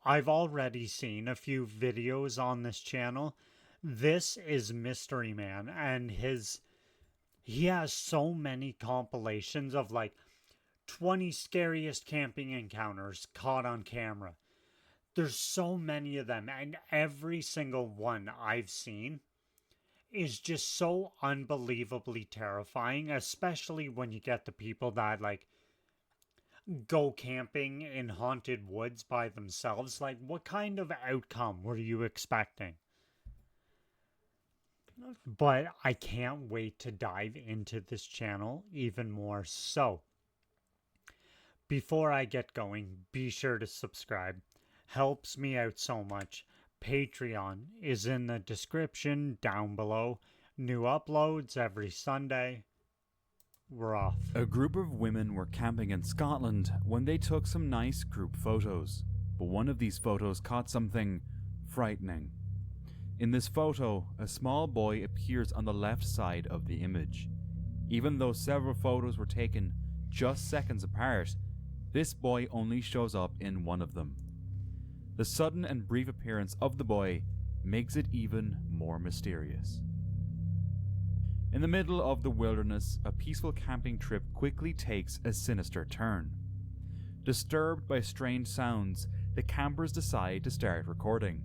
I've already seen a few videos on this channel. This is Mystery Man, and he has so many compilations of like 20 scariest camping encounters caught on camera. There's so many of them, and every single one I've seen is just so unbelievably terrifying, especially when you get the people that like go camping in haunted woods by themselves. Like, what kind of outcome were you expecting? But I can't wait to dive into this channel even more. So, before I get going, be sure to subscribe. Helps me out so much. Patreon is in the description down below. New uploads every Sunday. We're off. A group of women were camping in Scotland when they took some nice group photos, but one of these photos caught something frightening. In this photo, a small boy appears on the left side of the image. Even though several photos were taken just seconds apart, this boy only shows up in one of them. The sudden and brief appearance of the boy makes it even more mysterious. In the middle of the wilderness, a peaceful camping trip quickly takes a sinister turn. Disturbed by strange sounds, the campers decide to start recording.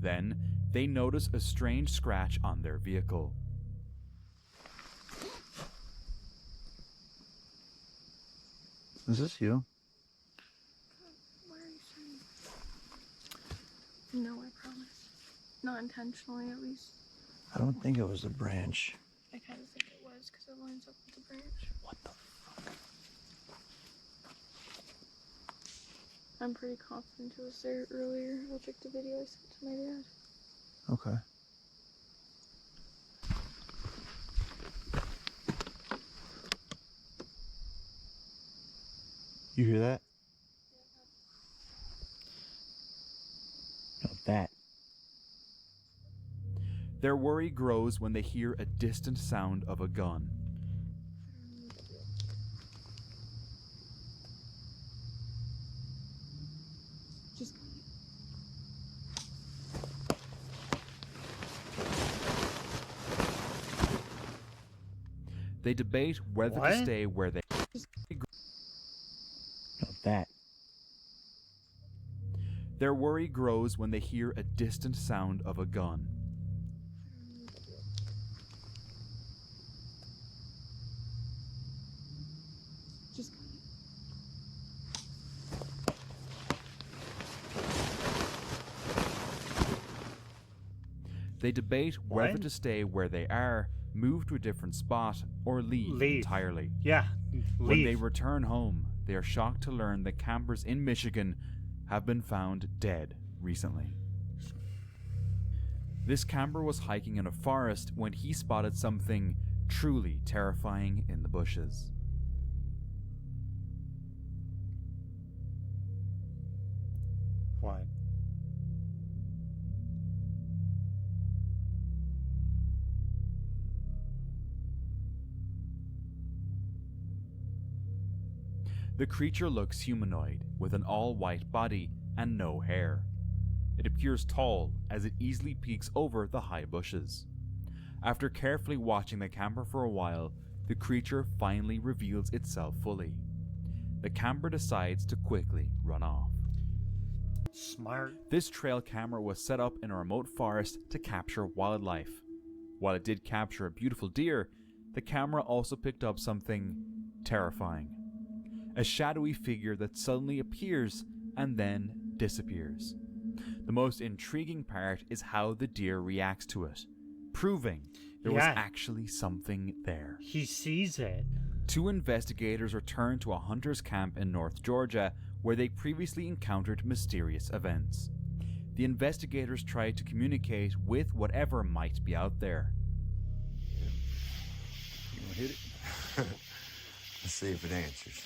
Then, they notice a strange scratch on their vehicle. Is this you? Why are you saying? No, I promise. Not intentionally, at least. I don't think it was a branch. I kind of think it was because it lines up with the branch. What the fuck? I'm pretty confident it was there earlier. I'll check the video I sent to my dad. Okay. You hear that? No, that. Their worry grows when they hear a distant sound of a gun. Just They debate whether What? to stay where they No, that. Their worry grows when they hear a distant sound of a gun. just They debate whether What? to stay where they are, move to a different spot, or leave entirely. Yeah, When they leave. return home, they are shocked to learn that campers in Michigan have been found dead recently. This camper was hiking in a forest when he spotted something truly terrifying in the bushes. What? The creature looks humanoid, with an all-white body and no hair. It appears tall, as it easily peeks over the high bushes. After carefully watching the camper for a while, the creature finally reveals itself fully. The camper decides to quickly run off. Smart. This trail camera was set up in a remote forest to capture wildlife. While it did capture a beautiful deer, the camera also picked up something terrifying. A shadowy figure that suddenly appears and then disappears. The most intriguing part is how the deer reacts to it, proving there was Yeah. actually something there. He sees it. Two investigators returned to a hunter's camp in North Georgia where they previously encountered mysterious events. The investigators tried to communicate with whatever might be out there. You wanna hit it? Let's see if it answers.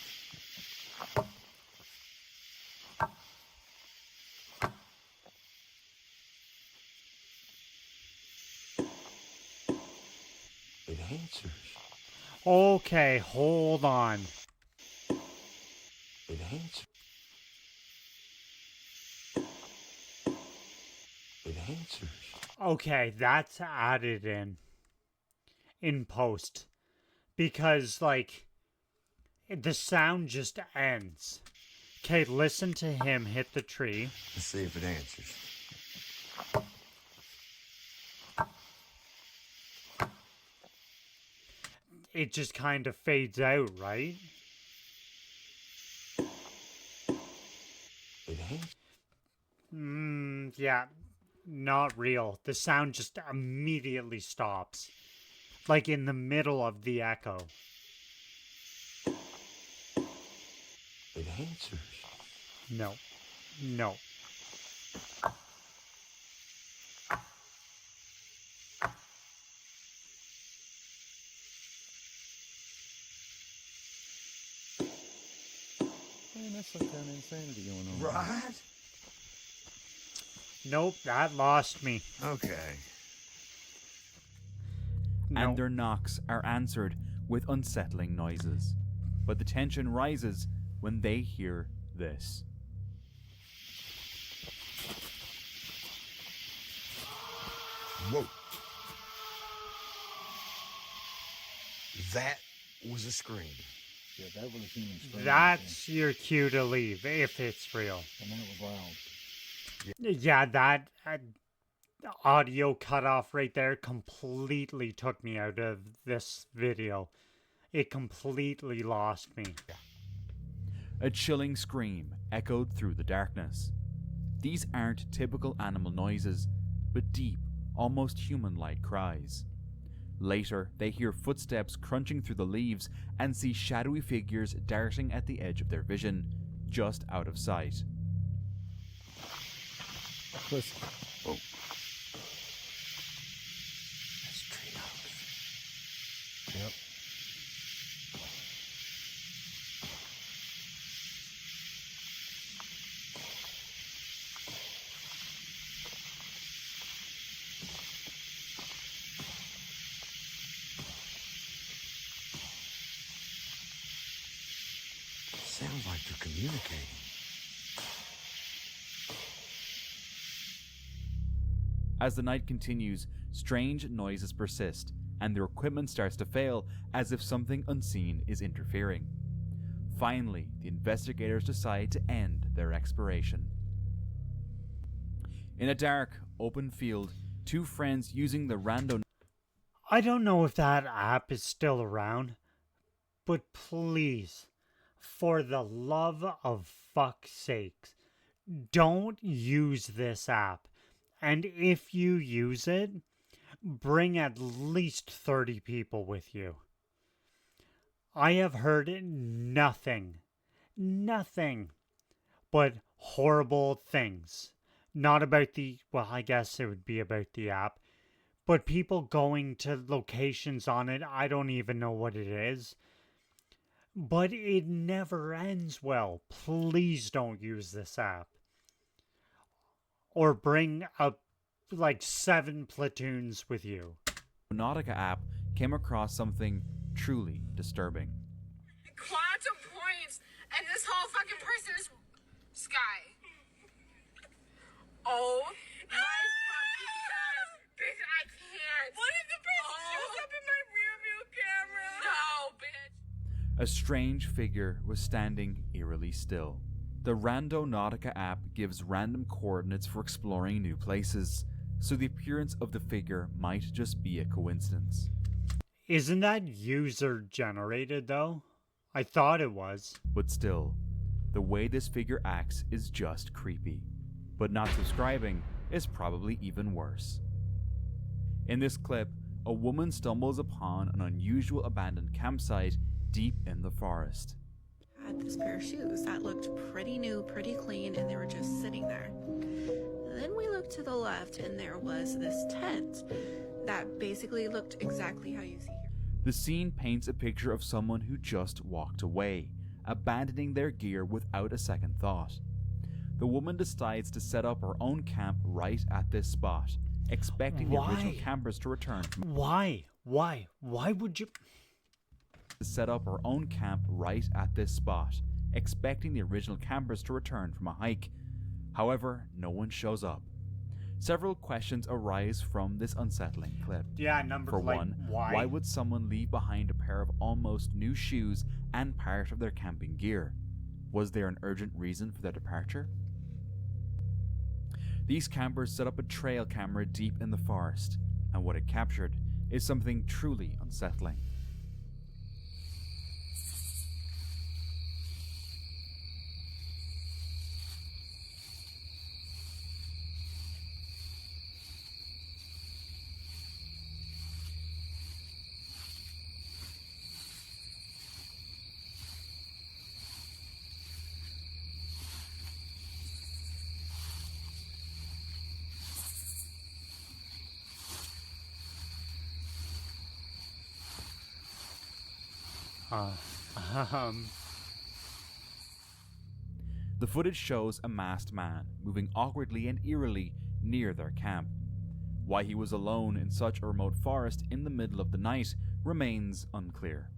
It answers. Okay, hold on. It answers. It answers. Okay, that's added in post. Because, like, the sound just ends. Okay, listen to him hit the tree. Let's see if it answers. It just kind of fades out, right? It answers. Yeah, not real. The sound just immediately stops. Like in the middle of the echo. It answers. No. No. Man, that's some kind of insanity going on. Right? Nope, that lost me. Okay. No. And their knocks are answered with unsettling noises. But the tension rises when they hear this. Whoa. That was a scream. Yeah, that was a human scream. That's your cue to leave, if it's real. I mean, it was loud. Yeah, that audio cutoff right there completely took me out of this video. It completely lost me. A chilling scream echoed through the darkness. These aren't typical animal noises, but deep, almost human-like cries. Later, they hear footsteps crunching through the leaves and see shadowy figures darting at the edge of their vision, just out of sight. Listen. Whoa. That's tree knocks. Yep. Sounds like they're communicating. As the night continues, strange noises persist, and their equipment starts to fail as if something unseen is interfering. Finally, the investigators decide to end their exploration. In a dark, open field, two friends using the random I don't know if that app is still around, but please, for the love of fuck's sakes, don't use this app. And if you use it, bring at least 30 people with you. I have heard nothing but horrible things. Not about the, well, I guess it would be about the app, but people going to locations on it, I don't even know what it is. But it never ends well. Please don't use this app. Or bring up like 7 platoons with you. Nautica app came across something truly disturbing. Quantum points, and this whole fucking person is Sky. Oh my fucking god, bitch! I can't. What if the person shows up in my rear view camera? No, bitch. A strange figure was standing eerily still. The Randonautica app gives random coordinates for exploring new places, so the appearance of the figure might just be a coincidence. Isn't that user generated though? I thought it was. But still, the way this figure acts is just creepy. But not subscribing is probably even worse. In this clip, a woman stumbles upon an unusual abandoned campsite deep in the forest. I had this pair of shoes that looked pretty new, pretty clean, and they were just sitting there. Then we looked to the left and there was this tent that basically looked exactly how you see here. The scene paints a picture of someone who just walked away, abandoning their gear without a second thought. The woman decides to set up her own camp right at this spot, expecting the original campers to return from Why? Why would you? to set up her own camp right at this spot, expecting the original campers to return from a hike. However, no one shows up. Several questions arise from this unsettling clip. Yeah, number For like one, why? why would someone leave behind a pair of almost new shoes and part of their camping gear? Was there an urgent reason for their departure? These campers set up a trail camera deep in the forest, and what it captured is something truly unsettling. Uh, um, The footage shows a masked man moving awkwardly and eerily near their camp. Why he was alone in such a remote forest in the middle of the night remains unclear.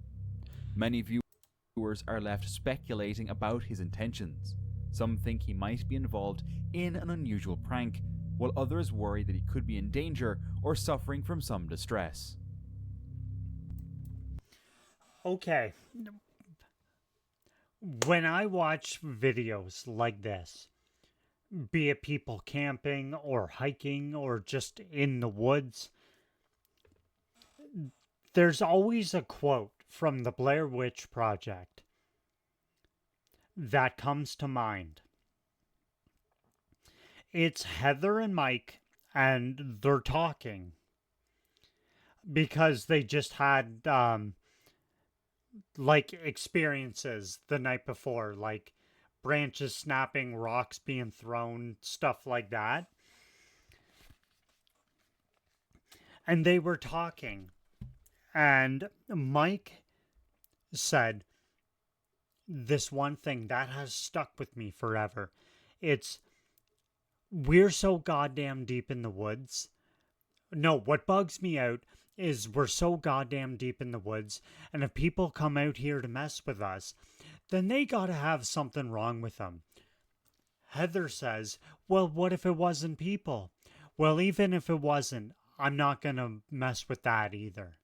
Many viewers are left speculating about his intentions. Some think he might be involved in an unusual prank, while others worry that he could be in danger or suffering from some distress. okay. When I watch videos like this, be it people camping or hiking or just in the woods, there's always a quote from the Blair Witch Project that comes to mind. It's Heather and Mike, and they're talking because they just had like experiences the night before, like branches snapping, rocks being thrown, stuff like that. And they were talking, and Mike said this one thing that has stuck with me forever. It's, we're so goddamn deep in the woods. No, what bugs me out is we're so goddamn deep in the woods, and if people come out here to mess with us, then they gotta have something wrong with them. Heather says, well, what if it wasn't people? Well, even if it wasn't, I'm not gonna mess with that either.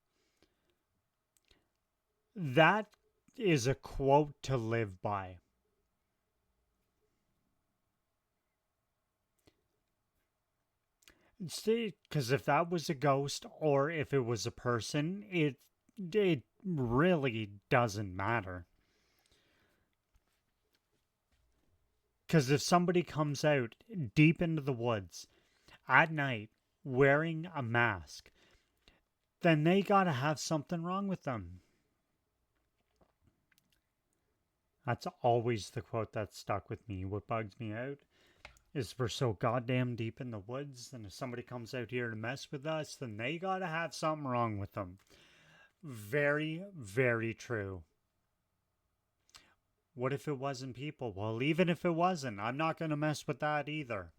That is a quote to live by. See, because if that was a ghost or if it was a person, it really doesn't matter. Because if somebody comes out deep into the woods at night wearing a mask, then they gotta have something wrong with them. That's always the quote that stuck with me. What bugs me out is we're so goddamn deep in the woods, and if somebody comes out here to mess with us, then they gotta have something wrong with them. Very, very true. What if it wasn't people? Well, even if it wasn't, I'm not gonna mess with that either.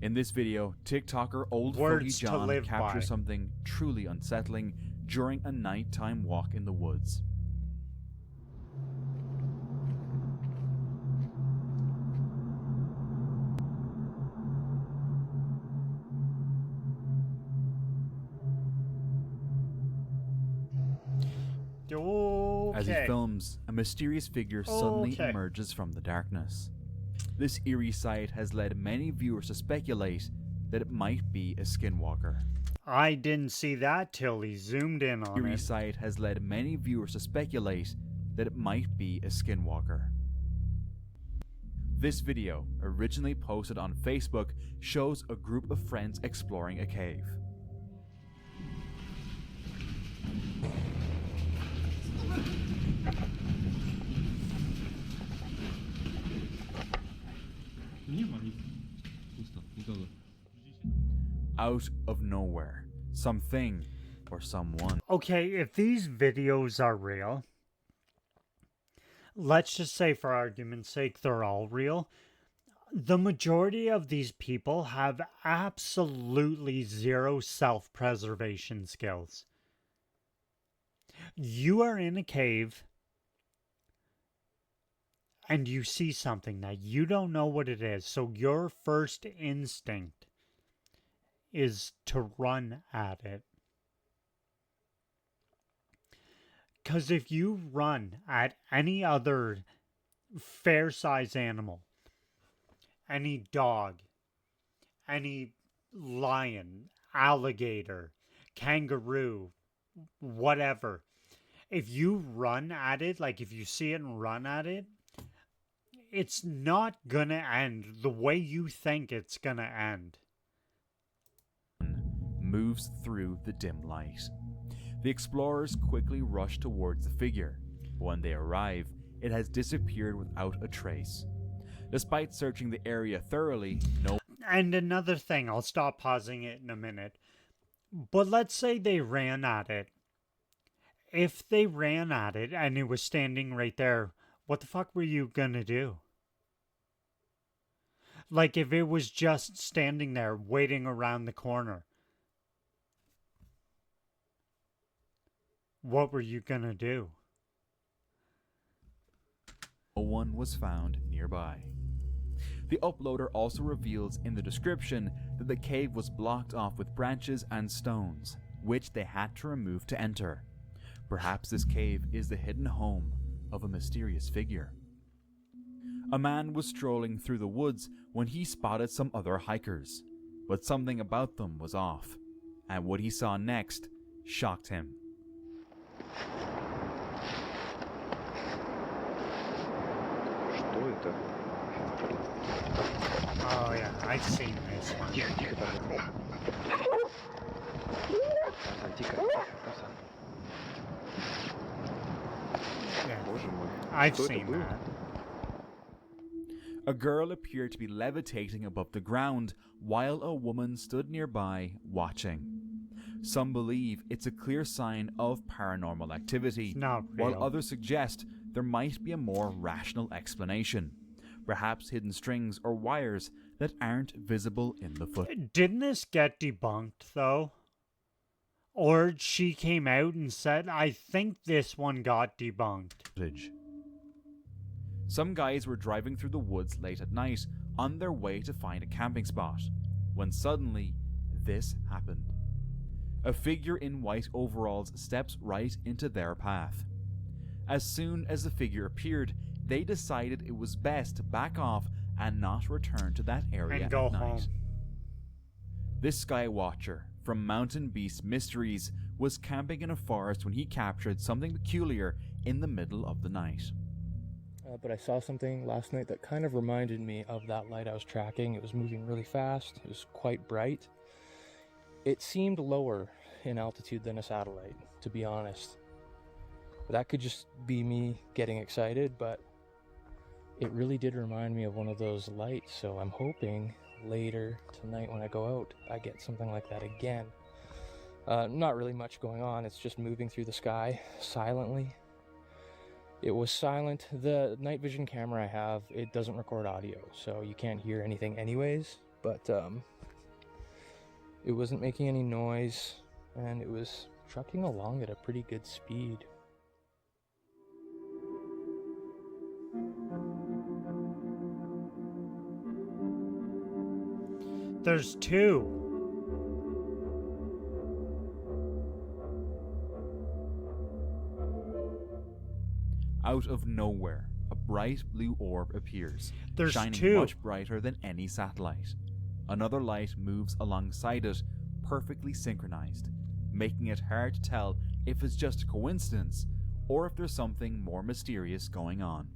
In this video, TikToker Old Fogey Words to John live captures by. something truly unsettling during a nighttime walk in the woods. As he Okay. films, a mysterious figure suddenly Okay. emerges from the darkness. This eerie sight has led many viewers to speculate that it might be a skinwalker. I didn't see that till he zoomed in on Eerie it. sight has led many viewers to speculate that it might be a skinwalker. This video, originally posted on Facebook, shows a group of friends exploring a cave. Out of nowhere, something or someone Okay, if these videos are real, let's just say for argument's sake they're all real. The majority of these people have absolutely zero self-preservation skills. You are in a cave and you see something that you don't know what it is, so your first instinct is to run at it. Because if you run at any other fair-sized animal, any dog, any lion, alligator, kangaroo, whatever, if you run at it, like if you see it and run at it, it's not gonna end the way you think it's gonna end. Moves through the dim light. The explorers quickly rush towards the figure. When they arrive, it has disappeared without a trace. Despite searching the area thoroughly, no... And another thing, I'll stop pausing it in a minute. But let's say they ran at it. If they ran at it and it was standing right there, what the fuck were you gonna do? Like if it was just standing there waiting around the corner, what were you gonna do? No one was found nearby. The uploader also reveals in the description that the cave was blocked off with branches and stones, which they had to remove to enter. Perhaps this cave is the hidden home of a mysterious figure. A man was strolling through the woods when he spotted some other hikers, but something about them was off, and what he saw next shocked him. Что это? Oh yeah, I've seen this one. Тихо, тихо, Тарзан. Тарзан, тихо, тихо, Тарзан. Yeah, Боже мой. I've Что это seen было? that. A girl appeared to be levitating above the ground while a woman stood nearby watching. Some believe it's a clear sign of paranormal activity, It's not real. while others suggest there might be a more rational explanation. Perhaps hidden strings or wires that aren't visible in the Didn't this get debunked though? Or she came out and said, I think this one got debunked. footage. Some guys were driving through the woods late at night on their way to find a camping spot, when suddenly this happened. A figure in white overalls steps right into their path. As soon as the figure appeared, they decided it was best to back off and not return to that area And go at night. home. This sky watcher from Mountain Beast Mysteries was camping in a forest when he captured something peculiar in the middle of the night. But I saw something last night that kind of reminded me of that light I was tracking. It was moving really fast. It was quite bright. It seemed lower in altitude than a satellite, to be honest. That could just be me getting excited, but it really did remind me of one of those lights. So I'm hoping later tonight when I go out, I get something like that again. Not really much going on. It's just moving through the sky silently. It was silent. The night vision camera I have, it doesn't record audio, so you can't hear anything anyways, but it wasn't making any noise, and it was trucking along at a pretty good speed. There's two. Out of nowhere, a bright blue orb appears, There's shining two. much brighter than any satellite. Another light moves alongside it, perfectly synchronized, making it hard to tell if it's just a coincidence or if there's something more mysterious going on.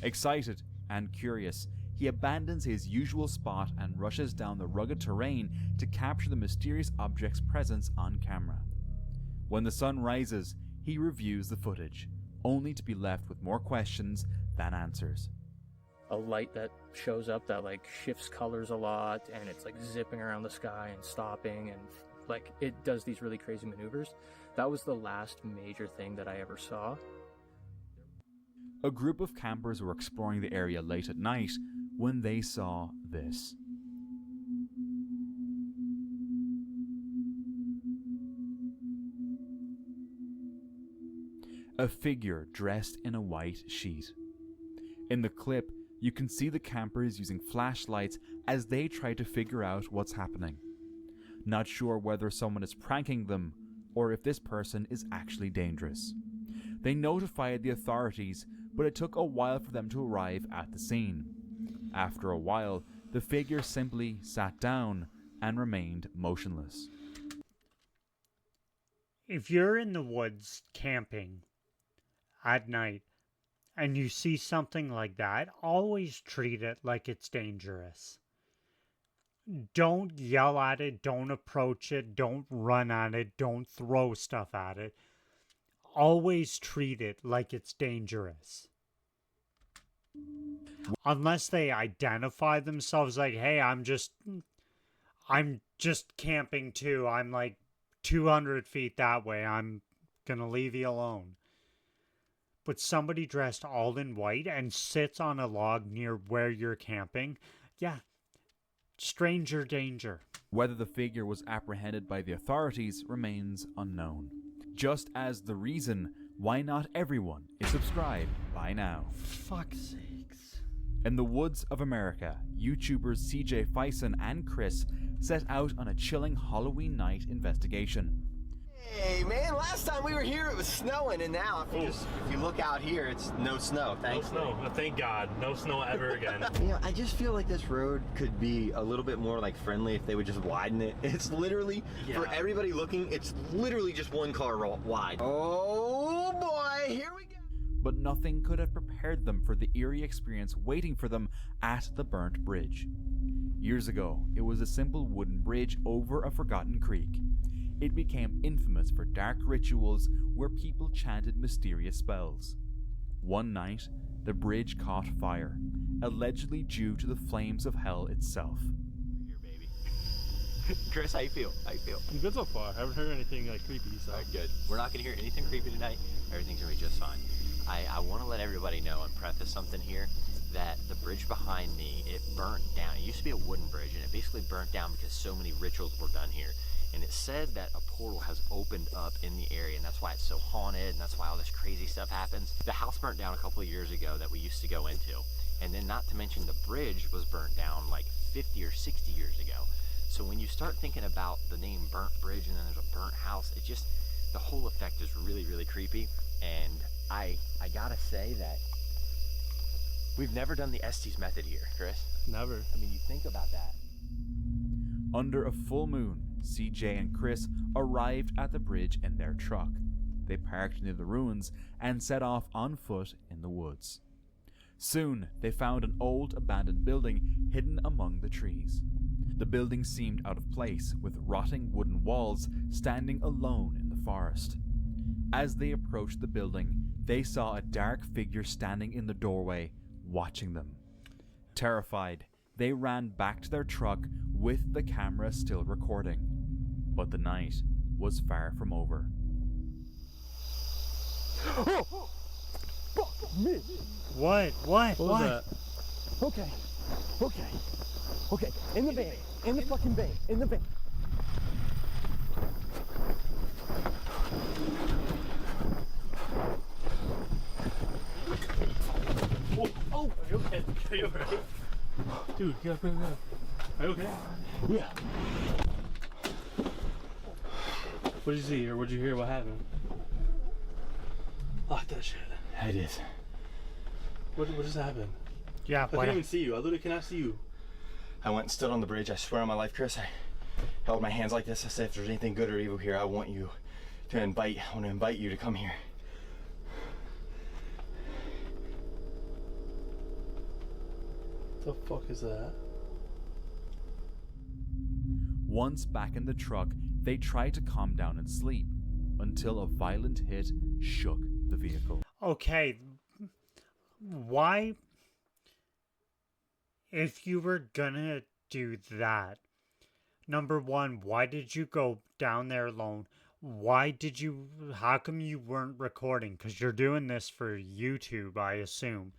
Excited and curious, he abandons his usual spot and rushes down the rugged terrain to capture the mysterious object's presence on camera. When the sun rises, he reviews the footage, only to be left with more questions than answers. A light that shows up that like shifts colors a lot, and it's like zipping around the sky and stopping, and like it does these really crazy maneuvers. That was the last major thing that I ever saw. A group of campers were exploring the area late at night when they saw this. A figure dressed in a white sheet. In the clip, you can see the campers using flashlights as they try to figure out what's happening. not sure whether someone is pranking them or if this person is actually dangerous. They notified the authorities, but it took a while for them to arrive at the scene. After a while, the figure simply sat down and remained motionless. If you're in the woods camping at night and you see something like that, always treat it like it's dangerous. Don't yell at it, don't approach it, don't run at it, don't throw stuff at it. Always treat it like it's dangerous. Unless they identify themselves like, hey, I'm just camping too. I'm like 200 feet that way. I'm gonna leave you alone. But somebody dressed all in white and sits on a log near where you're camping, yeah, stranger danger. Whether the figure was apprehended by the authorities remains unknown. Just as the reason why not everyone is subscribed by now. Fuck's sakes. In the woods of America, YouTubers CJ Fison and Chris set out on a chilling Halloween night investigation. Hey man, last time we were here it was snowing, and now if you look out here, it's no snow. Thanks. No snow. Thank God. No snow ever again. You know, I just feel like this road could be a little bit more like friendly if they would just widen it. It's literally, for everybody looking, it's literally just one car wide. Oh boy, here we go. But nothing could have prepared them for the eerie experience waiting for them at the burnt bridge. Years ago, it was a simple wooden bridge over a forgotten creek. It became infamous for dark rituals where people chanted mysterious spells. One night, the bridge caught fire, allegedly due to the flames of hell itself. Here, baby. Chris, how you feel? How you feel? I'm good so far. I haven't heard anything like creepy, so. All right, good. We're not gonna hear anything creepy tonight. Everything's gonna be just fine. I want to let everybody know and preface something here, that the bridge behind me, it burnt down. It used to be a wooden bridge, and it basically burnt down because so many rituals were done here. And it said that a portal has opened up in the area, and that's why it's so haunted, and that's why all this crazy stuff happens. The house burnt down a couple of years ago that we used to go into. And then not to mention the bridge was burnt down like 50 or 60 years ago. So when you start thinking about the name Burnt Bridge and then there's a burnt house, it just, the whole effect is really, really creepy. And I gotta say that we've never done the Estes method here, Chris. Never. I mean, you think about that. Under a full moon, CJ and Chris arrived at the bridge in their truck. They parked near the ruins and set off on foot in the woods. Soon, they found an old abandoned building hidden among the trees. The building seemed out of place, with rotting wooden walls standing alone in the forest. As they approached the building, they saw a dark figure standing in the doorway, watching them. Terrified, they ran back to their truck with the camera still recording. But the night was far from over. Oh! Fuck me! What? What was that? Okay. In the van. In the fucking van. In the van. Oh, are you okay? Are you alright? Dude, get up, Are you okay? Yeah. What did you see or what did you hear? What happened? Lock that shit. It is. What just happened? Yeah, I can't even see you. I literally cannot see you. I went and stood on the bridge. I swear on my life, Chris. I held my hands like this. I said, if there's anything good or evil here, I want to invite you to come here. The fuck is that? Once back in the truck, they tried to calm down and sleep, until a violent hit shook the vehicle. Okay, why, if you were gonna do that, number one, why did you go down there alone? How come you weren't recording? Because you're doing this for YouTube, I assume.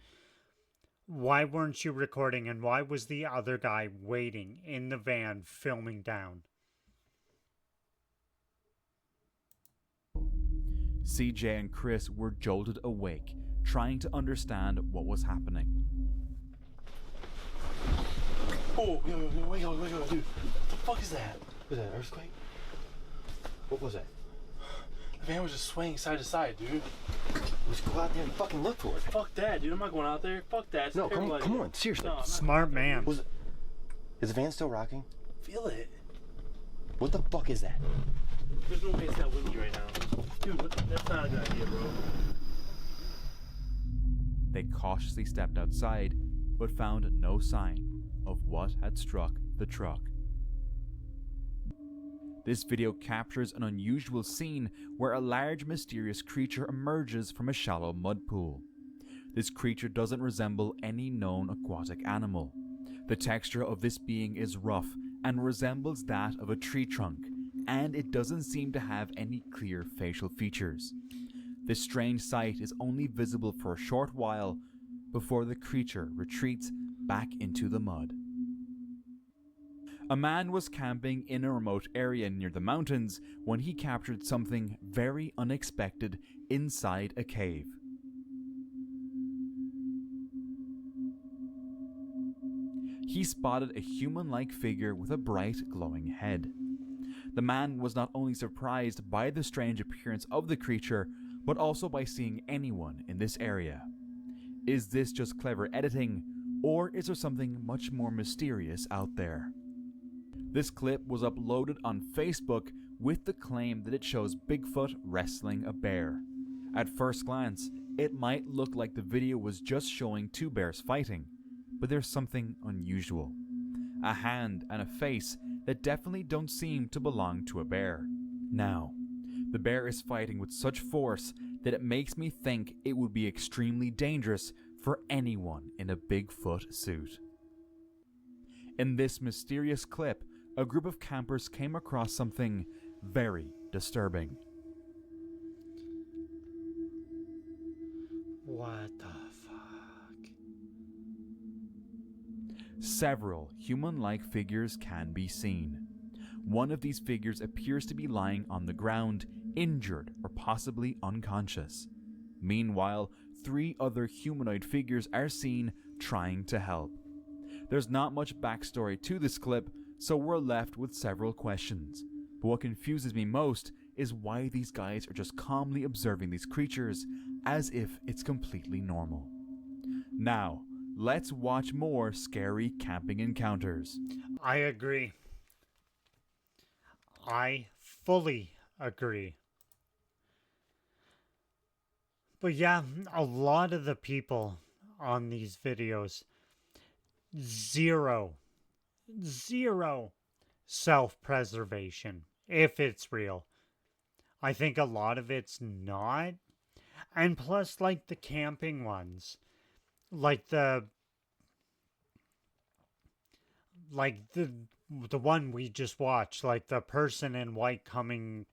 Why weren't you recording, and why was the other guy waiting in the van filming down? CJ and Chris were jolted awake, trying to understand what was happening. Oh, wait, dude. What the fuck is that? Was that an earthquake? What was that? The van was just swaying side to side, dude. Let's go out there and fucking look for it. Fuck that, dude. I'm not going out there. Fuck that. It's No, a terrible idea. come on, seriously. No, I'm not Smart man. Is the van still rocking? feel it. What the fuck is that? There's no way it's that windy right now. Dude, that's not a good idea, bro. They cautiously stepped outside, but found no sign of what had struck the truck. This video captures an unusual scene where a large mysterious creature emerges from a shallow mud pool. This creature doesn't resemble any known aquatic animal. The texture of this being is rough and resembles that of a tree trunk, and it doesn't seem to have any clear facial features. This strange sight is only visible for a short while before the creature retreats back into the mud. A man was camping in a remote area near the mountains when he captured something very unexpected inside a cave. He spotted a human-like figure with a bright, glowing head. The man was not only surprised by the strange appearance of the creature, but also by seeing anyone in this area. Is this just clever editing, or is there something much more mysterious out there? This clip was uploaded on Facebook with the claim that it shows Bigfoot wrestling a bear. At first glance, it might look like the video was just showing two bears fighting, but there's something unusual. A hand and a face that definitely don't seem to belong to a bear. Now, the bear is fighting with such force that it makes me think it would be extremely dangerous for anyone in a Bigfoot suit. In this mysterious clip, a group of campers came across something very disturbing. What the fuck? Several human-like figures can be seen. One of these figures appears to be lying on the ground, injured or possibly unconscious. Meanwhile, 3 other humanoid figures are seen trying to help. There's not much backstory to this clip, so we're left with several questions. But what confuses me most is why these guys are just calmly observing these creatures as if it's completely normal. Now, let's watch more scary camping encounters. I agree. I fully agree. But yeah, a lot of the people on these videos, zero self-preservation, if it's real. I think a lot of it's not. And plus, like the camping ones, like the one we just watched, like the person in white coming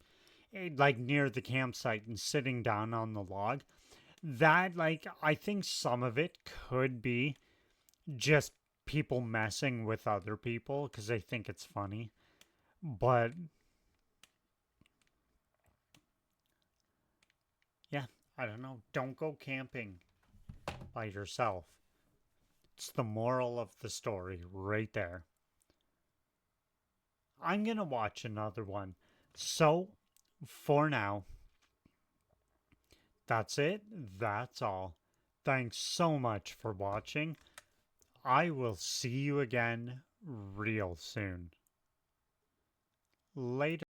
like near the campsite and sitting down on the log, that, like, I think some of it could be just people messing with other people because they think it's funny. But yeah, I don't know. Don't go camping by yourself. It's the moral of the story right there. I'm gonna watch another one. So, for now, that's it. That's all. Thanks so much for watching. I will see you again real soon. Later.